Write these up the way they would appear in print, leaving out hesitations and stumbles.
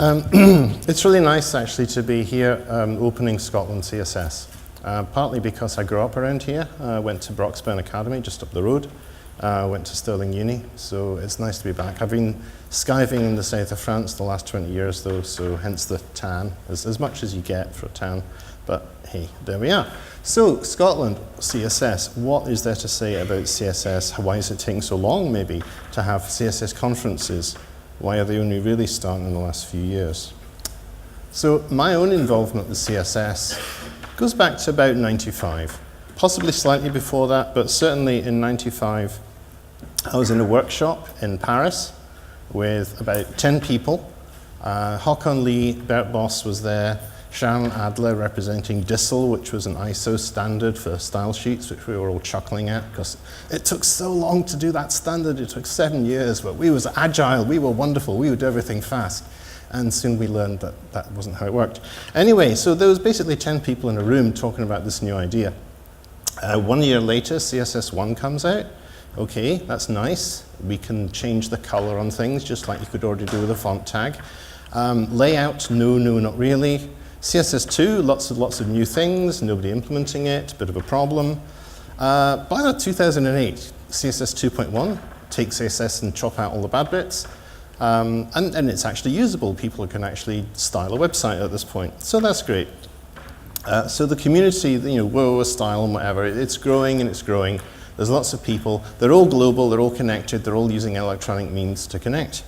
It's really nice actually to be here opening Scotland CSS. Partly because I grew up around here. I went to Broxburn Academy just up the road. Went to Stirling Uni, so it's nice to be back. I've been skiving in the south of France the last 20 years though, so hence the tan, as much as you get for a tan. But hey, there we are. So Scotland CSS, what is there to say about CSS? Why is it taking so long maybe to have CSS conferences? Why are they only really starting in the last few years? So my own involvement with CSS goes back to about 95, possibly slightly before that, but certainly in 95, I was in a workshop in Paris with about 10 people. Håkon Lie, Bert Boss was there, Sharon Adler representing DISL, which was an ISO standard for style sheets, which we were all chuckling at because it took so long to do that standard. It took 7 years, but we was agile, we were wonderful, we would do everything fast. And soon we learned that that wasn't how it worked. Anyway, so there was basically 10 people in a room talking about this new idea. 1 year later, CSS1 comes out. Okay, that's nice. We can change the color on things, just like you could already do with a font tag. Layout, no, not really. CSS2, lots of new things, nobody implementing it, bit of a problem. By 2008, CSS 2.1 takes CSS and chop out all the bad bits. And it's actually usable. People can actually style a website at this point. So that's great. So the community, WoW, style and whatever, it's growing and it's growing. There's lots of people. They're all global, they're all connected, they're all using electronic means to connect,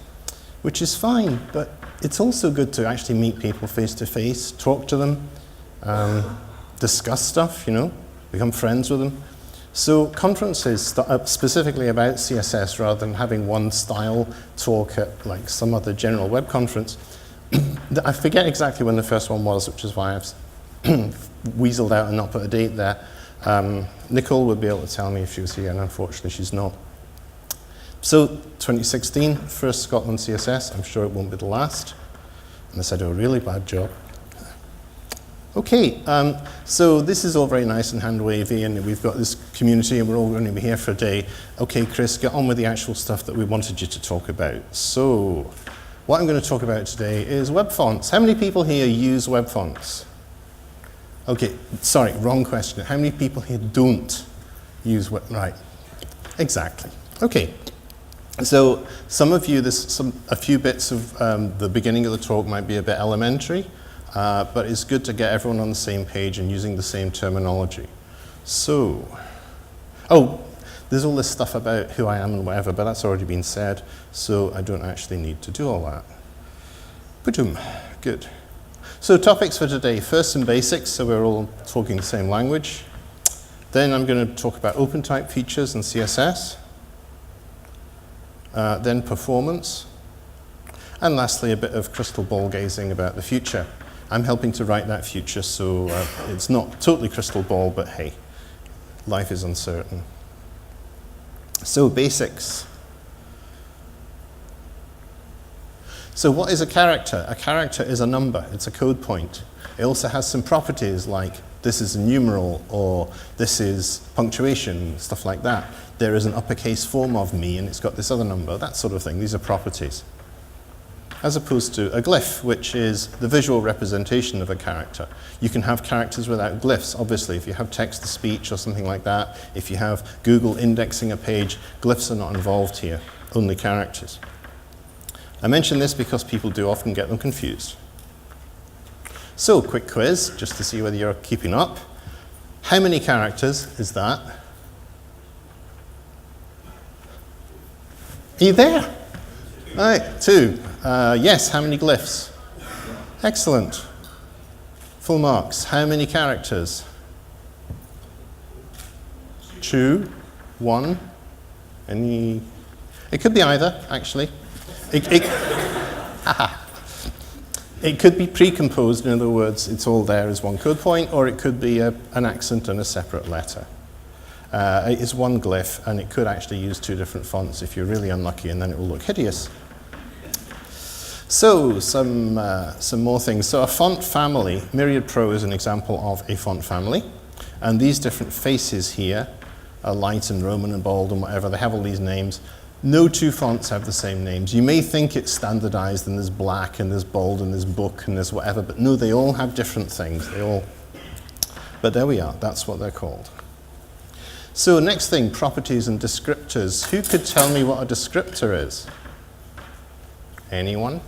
which is fine, but it's also good to actually meet people face to face, talk to them, discuss stuff, become friends with them. So conferences specifically about CSS rather than having one style talk at like some other general web conference. I forget exactly when the first one was, which is why I've weaseled out and not put a date there. Nicole would be able to tell me if she was here, and unfortunately she's not. So 2016, first Scotland CSS. I'm sure it won't be the last, unless I do a really bad job. Okay, so this is all very nice and hand-wavy, and we've got this community, and we're all going to be here for a day. Okay, Chris, get on with the actual stuff that we wanted you to talk about. So, what I'm going to talk about today is WebFonts. How many people here use WebFonts? Okay, sorry, wrong question. How many people here don't use right? Exactly. Okay. So, some of you, a few bits of the beginning of the talk might be a bit elementary. But it's good to get everyone on the same page and using the same terminology. So, there's all this stuff about who I am and whatever, but that's already been said, so I don't actually need to do all that. Boom, good. So topics for today, first some basics, so we're all talking the same language. Then I'm going to talk about OpenType features and CSS. Then performance. And lastly, a bit of crystal ball gazing about the future. I'm helping to write that future, so it's not totally crystal ball, but hey, life is uncertain. So basics. So what is a character? A character is a number. It's a code point. It also has some properties like this is a numeral or this is punctuation, stuff like that. There is an uppercase form of me and it's got this other number, that sort of thing. These are properties. As opposed to a glyph, which is the visual representation of a character. You can have characters without glyphs, obviously. If you have text-to-speech or something like that, if you have Google indexing a page, glyphs are not involved here, only characters. I mention this because people do often get them confused. So, quick quiz, just to see whether you're keeping up. How many characters is that? Are you there? All right, 2. Yes, how many glyphs? Excellent. Full marks. How many characters? 2, 1. Any? It could be either, actually. It could be pre-composed, in other words, it's all there as one code point, or it could be an accent and a separate letter. It is one glyph, and it could actually use 2 different fonts if you're really unlucky, and then it will look hideous. So, some more things. So a font family, Myriad Pro is an example of a font family. And these different faces here, light and Roman and bold and whatever, they have all these names. No two fonts have the same names. You may think it's standardized and there's black and there's bold and there's book and there's whatever, but no, they all have different things. But there we are, that's what they're called. So next thing, properties and descriptors. Who could tell me what a descriptor is? Anyone?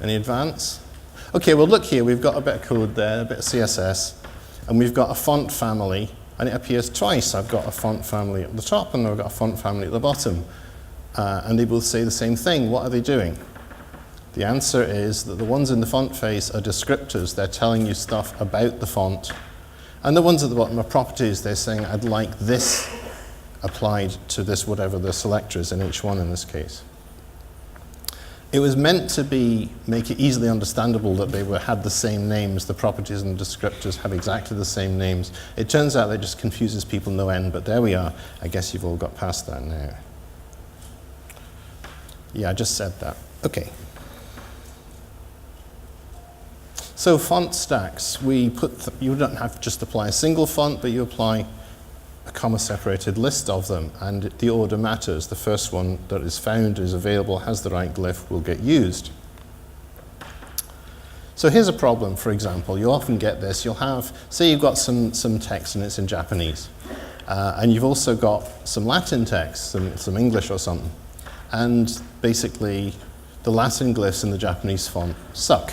Any advance? Okay, well look here, we've got a bit of code there, a bit of CSS, and we've got a font family, and it appears twice. I've got a font family at the top, and I've got a font family at the bottom. And they both say the same thing. What are they doing? The answer is that the ones in the font face are descriptors. They're telling you stuff about the font. And the ones at the bottom are properties. They're saying, I'd like this applied to this, whatever the selector is in each one in this case. It was meant to make it easily understandable that they had the same names. The properties and descriptors have exactly the same names. It turns out that just confuses people no end, but there we are. I guess you've all got past that now. Yeah, I just said that. Okay. So font stacks, you don't have to just apply a single font, but you apply a comma-separated list of them, and the order matters. The first one that is found, is available, has the right glyph, will get used. So here's a problem, for example. You often get this. You'll have, say you've got some text and it's in Japanese, and you've also got some Latin text, some English or something, and basically the Latin glyphs in the Japanese font suck.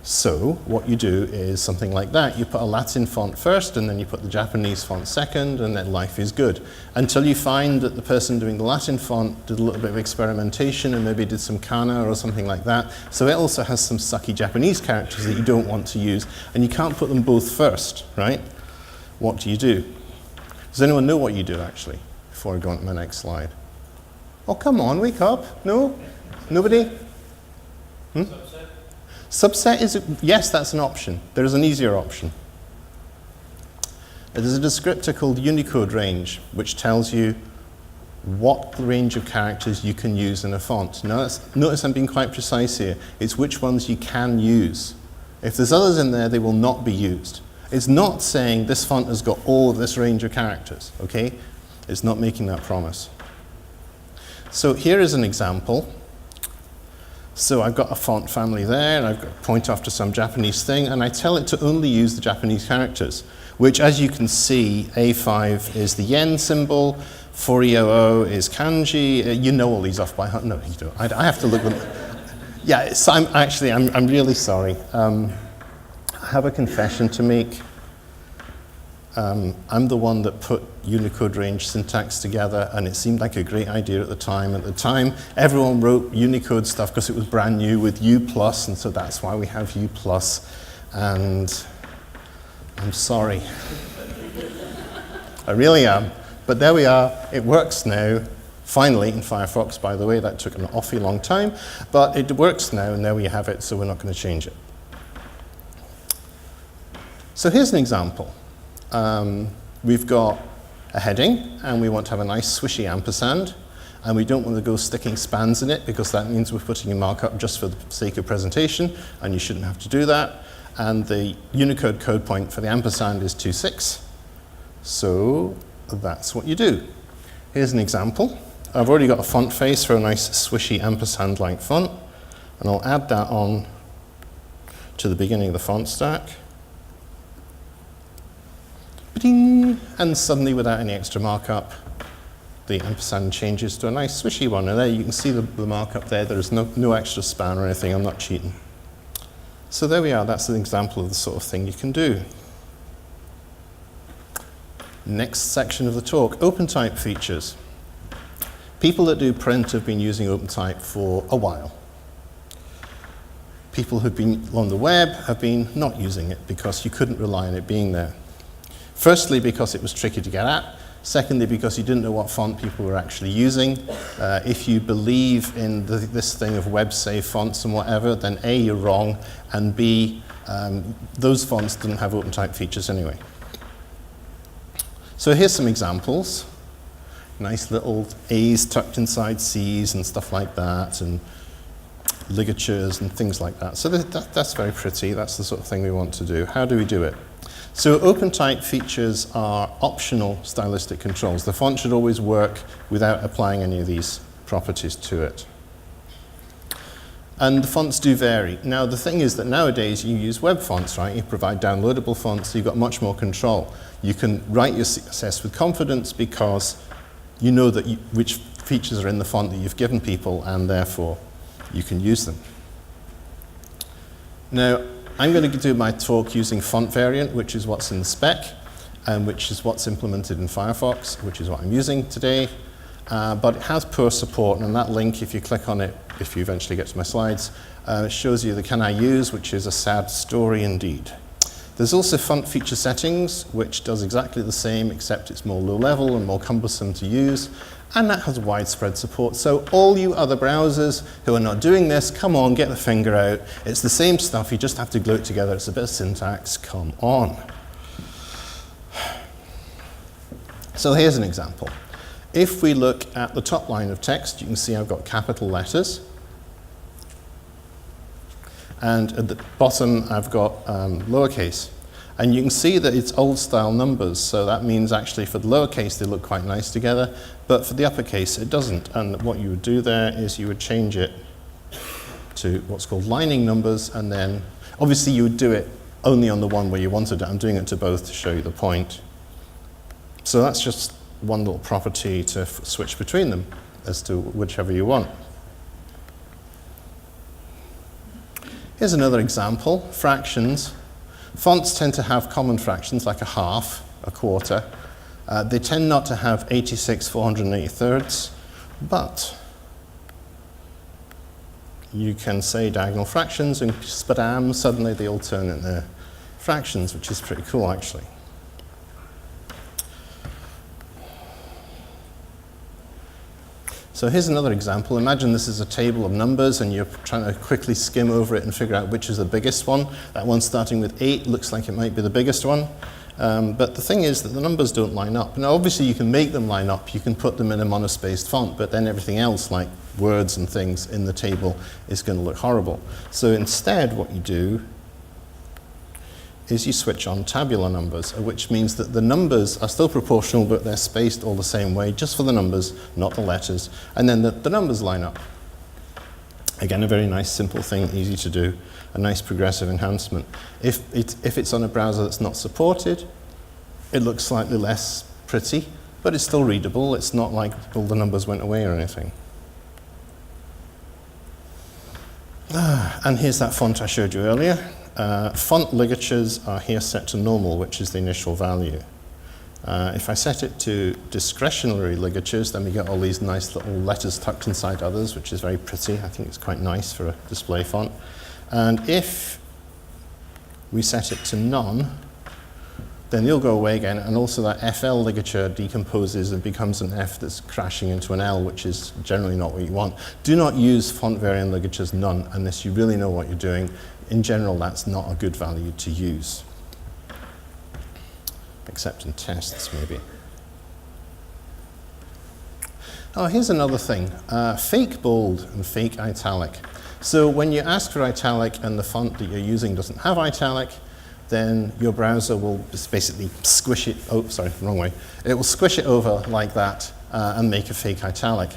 So what you do is something like that. You put a Latin font first, and then you put the Japanese font second, and then life is good. Until you find that the person doing the Latin font did a little bit of experimentation and maybe did some kana or something like that. So it also has some sucky Japanese characters that you don't want to use, and you can't put them both first, right? What do you do? Does anyone know what you do, actually, before I go on to my next slide? Oh, come on, wake up. No? Nobody? Subset is, yes, that's an option. There is an easier option. There's a descriptor called Unicode range, which tells you what range of characters you can use in a font. Now, notice I'm being quite precise here. It's which ones you can use. If there's others in there, they will not be used. It's not saying this font has got all of this range of characters, okay? It's not making that promise. So here is an example. So I've got a font family there, and I've got a point off to some Japanese thing, and I tell it to only use the Japanese characters, which, as you can see, A5 is the yen symbol, 400 is kanji. You know all these off by heart. No, you don't. I have to look them. Yeah, so I'm really sorry. I have a confession to make. I'm the one that put Unicode range syntax together, and it seemed like a great idea at the time. At the time, everyone wrote Unicode stuff because it was brand new with U+, and so that's why we have U+, and I'm sorry. I really am. But there we are. It works now, finally, in Firefox, by the way. That took an awfully long time, but it works now, and there we have it, so we're not going to change it. So here's an example. We've got a heading, and we want to have a nice swishy ampersand, and we don't want to go sticking spans in it, because that means we're putting a markup just for the sake of presentation, and you shouldn't have to do that. And the Unicode code point for the ampersand is 26, so that's what you do. Here's an example. I've already got a font face for a nice swishy ampersand-like font, and I'll add that on to the beginning of the font stack. And suddenly, without any extra markup, the ampersand changes to a nice swishy one. And there you can see the markup there. There's no extra span or anything. I'm not cheating. So there we are. That's an example of the sort of thing you can do. Next section of the talk, OpenType features. People that do print have been using OpenType for a while. People who've been on the web have been not using it because you couldn't rely on it being there. Firstly, because it was tricky to get at. Secondly, because you didn't know what font people were actually using. If you believe in this thing of web-safe fonts and whatever, then A, you're wrong, and B, those fonts didn't have OpenType features anyway. So here's some examples. Nice little A's tucked inside C's and stuff like that, and ligatures and things like that. So that's very pretty. That's the sort of thing we want to do. How do we do it? So OpenType features are optional stylistic controls. The font should always work without applying any of these properties to it. And the fonts do vary. Now, the thing is that nowadays you use WebFonts, right? You provide downloadable fonts, so you've got much more control. You can write your CSS with confidence because you know that which features are in the font that you've given people, and therefore you can use them. Now, I'm going to do my talk using font variant, which is what's in the spec, and which is what's implemented in Firefox, which is what I'm using today. But it has poor support, and that link, if you click on it, if you eventually get to my slides, it shows you the can I use, which is a sad story indeed. There's also font feature settings, which does exactly the same, except it's more low level and more cumbersome to use, and that has widespread support. So all you other browsers who are not doing this, come on, get the finger out. It's the same stuff, you just have to glue it together. It's a bit of syntax, come on. So here's an example. If we look at the top line of text, you can see I've got capital letters. And at the bottom, I've got lowercase. And you can see that it's old style numbers, so that means actually for the lowercase they look quite nice together, but for the uppercase it doesn't. And what you would do there is you would change it to what's called lining numbers, and then obviously you would do it only on the one where you wanted it. I'm doing it to both to show you the point. So that's just one little property to switch between them as to whichever you want. Here's another example, fractions. Fonts tend to have common fractions like a half, a quarter. They tend not to have 86 483rds, but you can say diagonal fractions and spadam, suddenly they all turn into fractions, which is pretty cool actually. So here's another example. Imagine this is a table of numbers and you're trying to quickly skim over it and figure out which is the biggest one. That one starting with 8 looks like it might be the biggest one. But the thing is that the numbers don't line up. Now obviously you can make them line up. You can put them in a monospaced font, but then everything else like words and things in the table is going to look horrible. So instead what you do is you switch on tabular numbers, which means that the numbers are still proportional, but they're spaced all the same way, just for the numbers, not the letters, and then the numbers line up. Again, a very nice, simple thing, easy to do, a nice progressive enhancement. If it's on a browser that's not supported, it looks slightly less pretty, but it's still readable. It's not like all the numbers went away or anything. And here's that font I showed you earlier. Font ligatures are here set to normal, which is the initial value. If I set it to discretionary ligatures, then we get all these nice little letters tucked inside others, which is very pretty. I think it's quite nice for a display font. And if we set it to none, then you'll go away again, and also that FL ligature decomposes and becomes an F that's crashing into an L, which is generally not what you want. Do not use font variant ligatures none unless you really know what you're doing. In general, that's not a good value to use, except in tests, maybe. Oh, here's another thing, fake bold and fake italic. So when you ask for italic and the font that you're using doesn't have italic, then your browser will just basically squish it, oh, sorry, wrong way. It will squish it over like that and make a fake italic.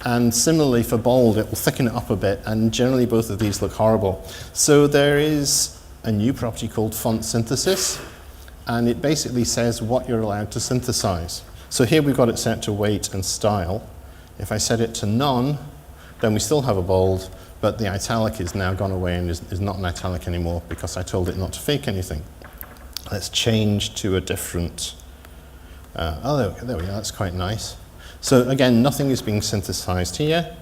And similarly for bold, it will thicken it up a bit, and generally both of these look horrible. So there is a new property called font synthesis, and it basically says what you're allowed to synthesize. So here we've got it set to weight and style. If I set it to none, then we still have a bold, but the italic is now gone away and is not an italic anymore because I told it not to fake anything. Let's change to a different, oh, there we go, that's quite nice. So again, nothing is being synthesized here.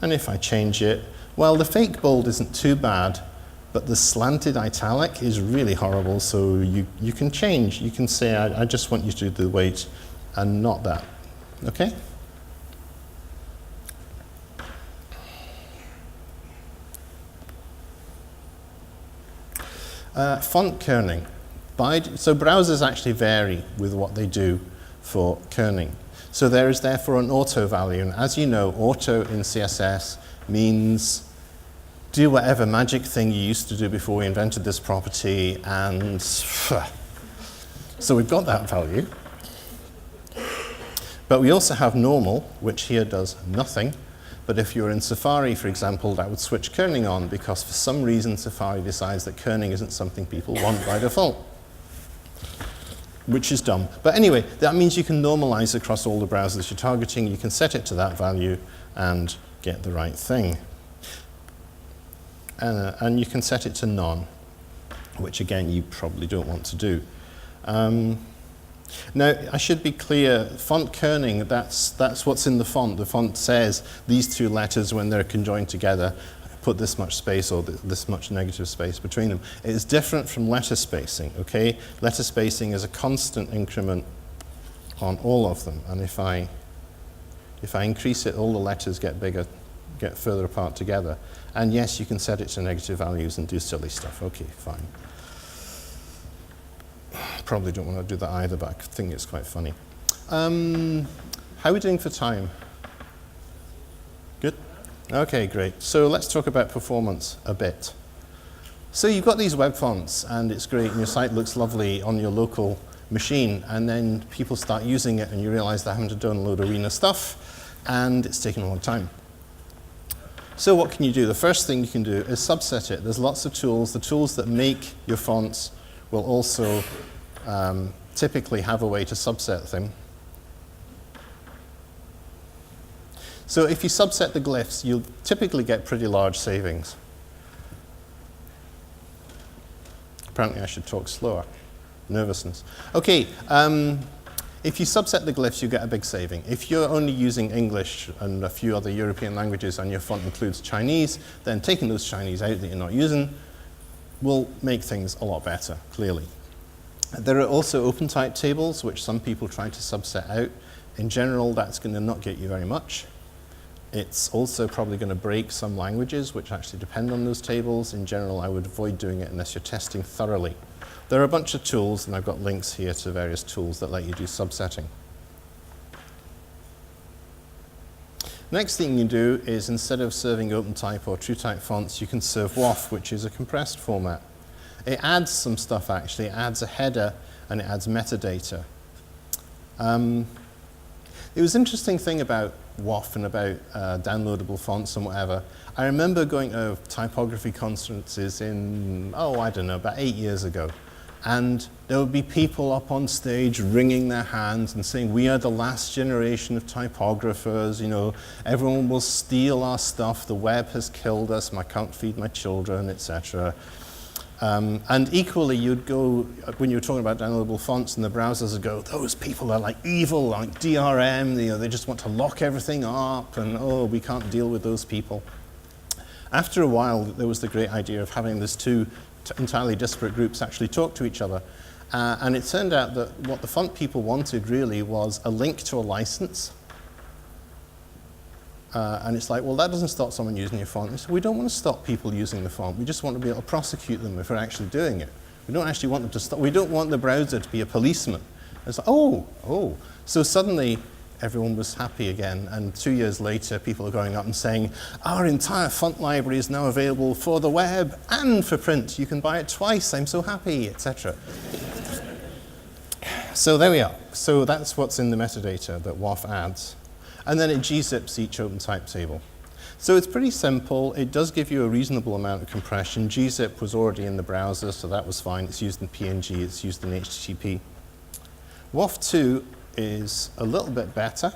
And if I change it, well, the fake bold isn't too bad, but the slanted italic is really horrible. So you can change. You can say, I just want you to do the weight and not that. Okay? Font kerning. So browsers actually vary with what they do for kerning. So there is therefore an auto value, and as you know, auto in CSS means do whatever magic thing you used to do before we invented this property, and So we've got that value. But we also have normal, which here does nothing. But if you're in Safari, for example, that would switch kerning on because for some reason Safari decides that kerning isn't something people want by default, which is dumb. But anyway, that means you can normalize across all the browsers you're targeting. You can set it to that value and get the right thing. And you can set it to none, which again, you probably don't want to do. Now, I should be clear, font kerning, that's what's in the font. The font says these two letters, when they're conjoined together, put this much space or this much negative space between them. It is different from letter spacing, okay? Letter spacing is a constant increment on all of them. And if I increase it, all the letters get bigger, get further apart together. And yes, you can set it to negative values and do silly stuff. Okay, fine. Probably don't want to do that either, but I think it's quite funny. How are we doing for time? Good? Okay, great. So let's talk about performance a bit. So you've got these web fonts, and it's great, and your site looks lovely on your local machine, and then people start using it, and you realize they're having to download Arena stuff, and it's taking a long time. So what can you do? The first thing you can do is subset it. There's lots of tools. The tools that make your fonts will also typically have a way to subset them. So if you subset the glyphs, you'll typically get pretty large savings. Apparently I should talk slower. Nervousness. Okay, if you subset the glyphs, you get a big saving. If you're only using English and a few other European languages and your font includes Chinese, then taking those Chinese out that you're not using will make things a lot better, clearly. There are also open type tables, which some people try to subset out. In general, that's going to not get you very much. It's also probably going to break some languages, which actually depend on those tables. In general, I would avoid doing it unless you're testing thoroughly. There are a bunch of tools, and I've got links here to various tools that let you do subsetting. Next thing you do is, instead of serving OpenType or TrueType fonts, you can serve WOFF, which is a compressed format. It adds some stuff, actually. It adds a header, and it adds metadata. It was an interesting thing about WOFF and about downloadable fonts and whatever. I remember going to typography conferences in, I don't know, about 8 years ago. And there would be people up on stage wringing their hands and saying, we are the last generation of typographers, you know, everyone will steal our stuff, the web has killed us, I can't feed my children, etc. And equally, you'd go, when you were talking about downloadable fonts, and the browsers would go, those people are like evil, like DRM, you know, they just want to lock everything up, and oh, we can't deal with those people. After a while, there was the great idea of having these two entirely disparate groups actually talk to each other. And it turned out that what the font people wanted really was a link to a license. And it's like, well, that doesn't stop someone using your font. So we don't want to stop people using the font. We just want to be able to prosecute them if we're actually doing it. We don't actually want them to stop. We don't want the browser to be a policeman. It's like, oh. So suddenly, everyone was happy again. And 2 years later, people are going up and saying, our entire font library is now available for the web and for print. You can buy it twice. I'm so happy, etc. So there we are. So that's what's in the metadata that WOFF adds. And then it gzips each OpenType table. So it's pretty simple. It does give you a reasonable amount of compression. Gzip was already in the browser, so that was fine. It's used in PNG. It's used in HTTP. WOFF2 is a little bit better.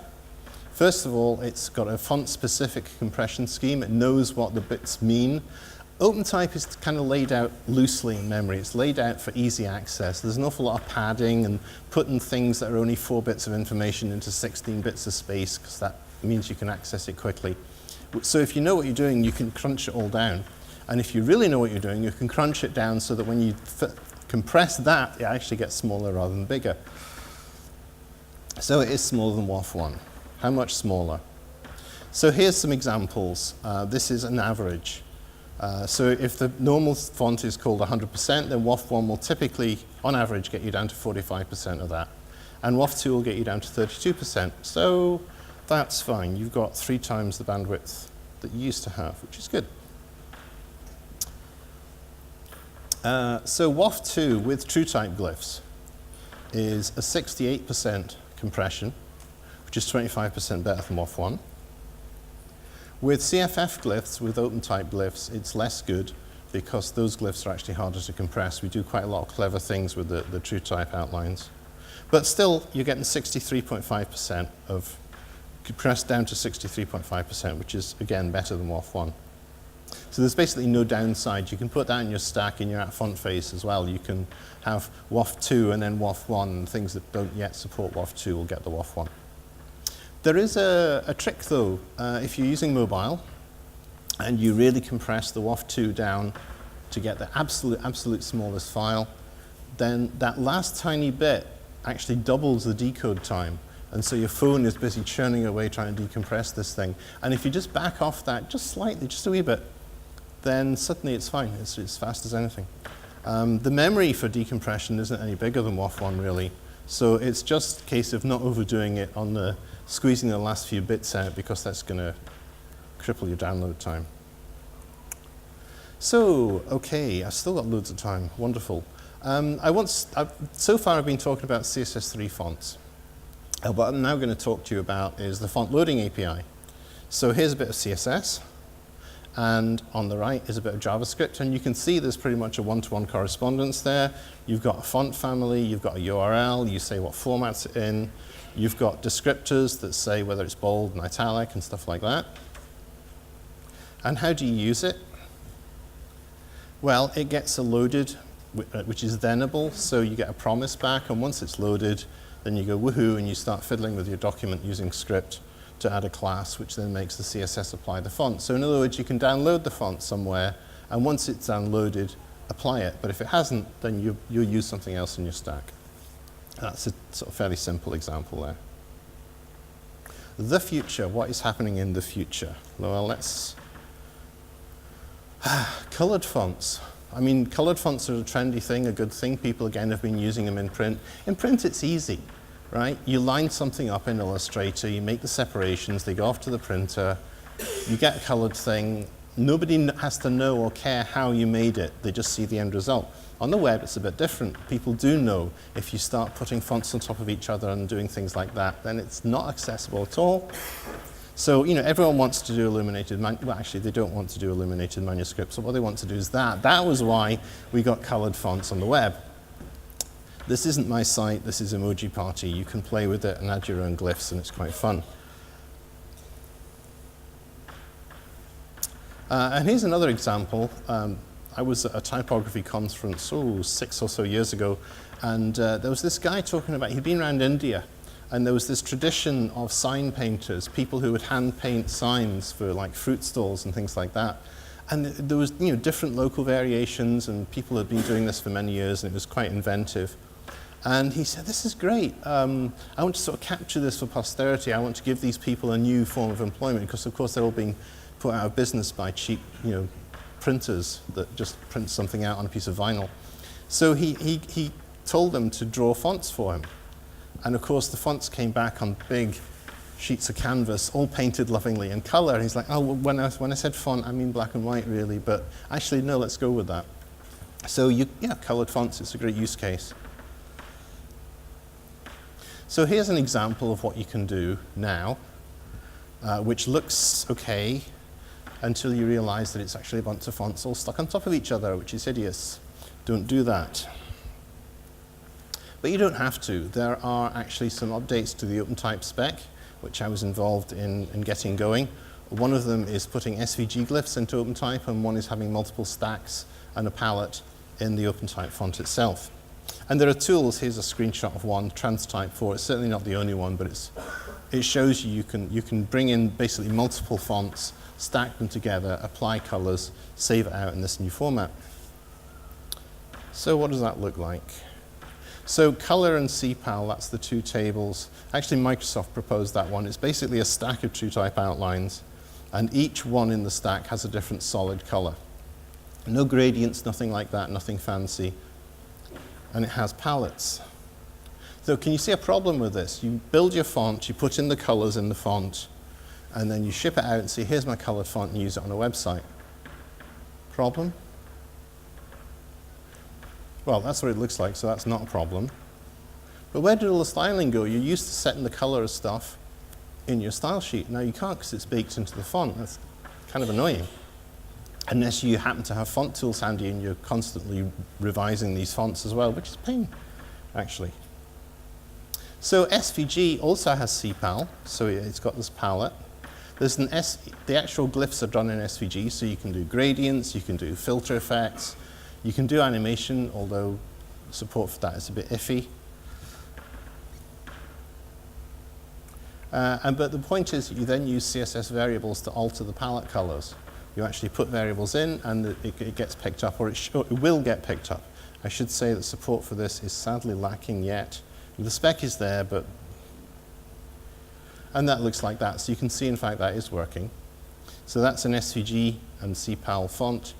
First of all, it's got a font-specific compression scheme. It knows what the bits mean. OpenType is kind of laid out loosely in memory. It's laid out for easy access. There's an awful lot of padding and putting things that are only 4 bits of information into 16 bits of space, because that means you can access it quickly. So if you know what you're doing, you can crunch it all down. And if you really know what you're doing, you can crunch it down so that when you compress that, it actually gets smaller rather than bigger. So it is smaller than WOFF1. How much smaller? So here's some examples. This is an average. So if the normal font is called 100%, then WOFF1 will typically, on average, get you down to 45% of that. And WOFF2 will get you down to 32%. So that's fine. You've got 3 times the bandwidth that you used to have, which is good. So WOFF2 with TrueType glyphs. is a 68% compression, which is 25% better than WOFF1. With CFF glyphs, with OpenType glyphs, it's less good because those glyphs are actually harder to compress. We do quite a lot of clever things with the TrueType outlines. But still, you're getting 63.5% of compressed down to 63.5%, which is, again, better than WOFF1. So there's basically no downside. You can put that in your stack in your at-font phase as well. You can have WOFF2 and then WOFF1, and things that don't yet support WOFF2 will get the WOFF1. There is a trick, though. If you're using mobile and you really compress the WOFF2 down to get the absolute smallest file, then that last tiny bit actually doubles the decode time. And so your phone is busy churning away trying to decompress this thing. And if you just back off that just slightly, just a wee bit, then suddenly it's fine. It's as fast as anything. The memory for decompression isn't any bigger than WOFF1, really. So it's just a case of not overdoing it on the squeezing the last few bits out, because that's going to cripple your download time. So, OK, I've still got loads of time. Wonderful. So far I've been talking about CSS3 fonts. What I'm now going to talk to you about is the font loading API. So here's a bit of CSS, and on the right is a bit of JavaScript, and you can see there's pretty much a one-to-one correspondence there. You've got a font family, you've got a URL, you say what format's it in, you've got descriptors that say whether it's bold and italic and stuff like that. And how do you use it? Well, it gets a loaded, which is thenable, so you get a promise back, and once it's loaded, then you go woohoo, and you start fiddling with your document using script to add a class, which then makes the CSS apply the font. So in other words, you can download the font somewhere, and once it's downloaded, apply it. But if it hasn't, then you'll use something else in your stack. That's a sort of fairly simple example there. The future, what is happening in the future? Well, let's... Colored fonts. I mean, colored fonts are a trendy thing, a good thing. People, again, have been using them in print. In print, it's easy, right? You line something up in Illustrator, you make the separations, they go off to the printer, you get a colored thing. Nobody has to know or care how you made it. They just see the end result. On the web, it's a bit different. People do know if you start putting fonts on top of each other and doing things like that, then it's not accessible at all. So, you know, everyone wants to do illuminated, well, actually, they don't want to do illuminated manuscripts. So what they want to do is that. That was why we got colored fonts on the web. This isn't my site. This is Emoji Party. You can play with it and add your own glyphs, and it's quite fun. And here's another example. I was at a typography conference, 6 or so years ago, and there was this guy talking about, he'd been around India, and there was this tradition of sign painters, people who would hand paint signs for like fruit stalls and things like that. And there was, you know, different local variations, and people had been doing this for many years, and it was quite inventive. And he said, this is great. I want to sort of capture this for posterity. I want to give these people a new form of employment, because of course they're all being put out of business by cheap, you know, printers that just print something out on a piece of vinyl. So he told them to draw fonts for him. And of course, the fonts came back on big sheets of canvas, all painted lovingly in color. And he's like, oh, well, when I said font, I mean black and white, really. But actually, no, let's go with that. So yeah, colored fonts, it's a great use case. So here's an example of what you can do now, which looks OK until you realize that it's actually a bunch of fonts all stuck on top of each other, which is hideous. Don't do that. But you don't have to. There are actually some updates to the OpenType spec, which I was involved in getting going. One of them is putting SVG glyphs into OpenType, and one is having multiple stacks and a palette in the OpenType font itself. And there are tools. Here's a screenshot of one, TransType 4. It's certainly not the only one, but it shows you can bring in basically multiple fonts, stack them together, apply colors, save it out in this new format. So what does that look like? So color and CPAL, that's the two tables. Actually, Microsoft proposed that one. It's basically a stack of TrueType outlines, and each one in the stack has a different solid color. No gradients, nothing like that, nothing fancy. And it has palettes. So can you see a problem with this? You build your font, you put in the colors in the font, and then you ship it out and say, here's my colored font, and use it on a website. Problem? Well, that's what it looks like, so that's not a problem. But where did all the styling go? You're used to setting the color of stuff in your style sheet. Now you can't because it's baked into the font. That's kind of annoying. Unless you happen to have font tools handy and you're constantly revising these fonts as well, which is a pain, actually. So SVG also has CPAL, so it's got this palette. There's the actual glyphs are done in SVG, so you can do gradients, you can do filter effects, you can do animation, although support for that is a bit iffy. But the point is that you then use CSS variables to alter the palette colors. You actually put variables in and it gets picked up, or it will get picked up. I should say that support for this is sadly lacking yet. The spec is there, and that looks like that. So you can see, in fact, that is working. So that's an SVG and CPAL font.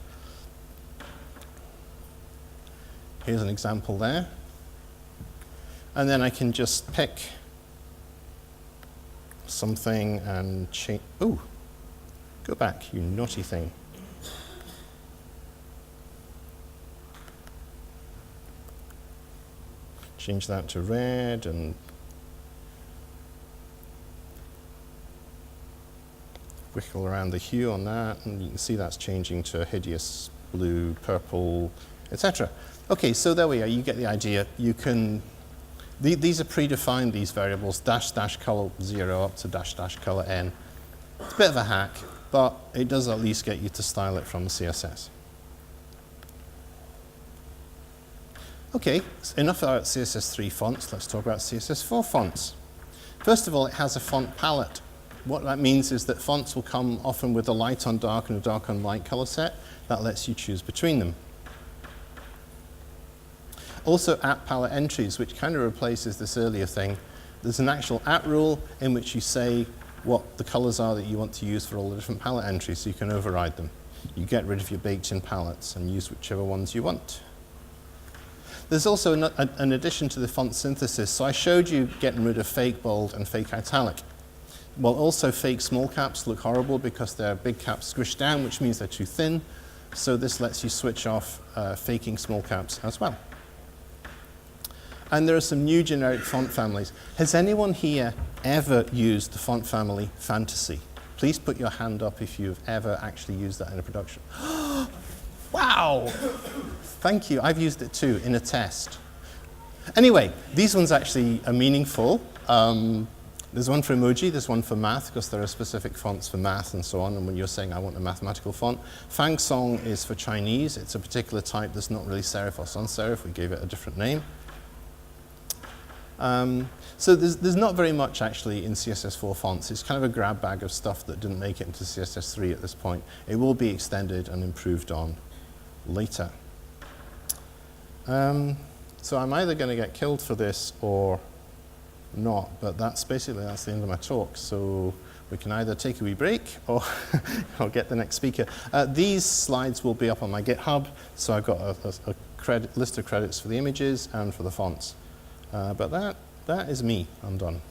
Here's an example there. And then I can just pick something and change. Ooh, go back, you naughty thing. Change that to red and wiggle around the hue on that, and you can see that's changing to a hideous blue, purple, etc. Okay, so there we are. You get the idea. You can. These are predefined, these variables, -- color 0 up to -- color n. It's a bit of a hack, but it does at least get you to style it from CSS. Okay, enough about CSS3 fonts. Let's talk about CSS4 fonts. First of all, it has a font palette. What that means is that fonts will come often with a light on dark and a dark on light color set. That lets you choose between them. Also, at palette entries, which kind of replaces this earlier thing. There's an actual at rule in which you say what the colors are that you want to use for all the different palette entries, so you can override them. You get rid of your baked-in palettes and use whichever ones you want. There's also an addition to the font synthesis. So I showed you getting rid of fake bold and fake italic. Well, also fake small caps look horrible because they're big caps squished down, which means they're too thin. So this lets you switch off faking small caps as well. And there are some new generic font families. Has anyone here ever used the font family Fantasy? Please put your hand up if you've ever actually used that in a production. Wow! Thank you. I've used it too in a test. Anyway, these ones actually are meaningful. There's one for emoji, there's one for math, because there are specific fonts for math and so on, and when you're saying, I want a mathematical font. Fang Song is for Chinese. It's a particular type that's not really serif or sans serif. We gave it a different name. So there's not very much actually in CSS4 fonts. It's kind of a grab bag of stuff that didn't make it into CSS3 at this point. It will be extended and improved on later. So I'm either going to get killed for this or not, but that's the end of my talk. So we can either take a wee break or I'll get the next speaker. These slides will be up on my GitHub, so I've got a list of credits for the images and for the fonts. But that is me. I'm done.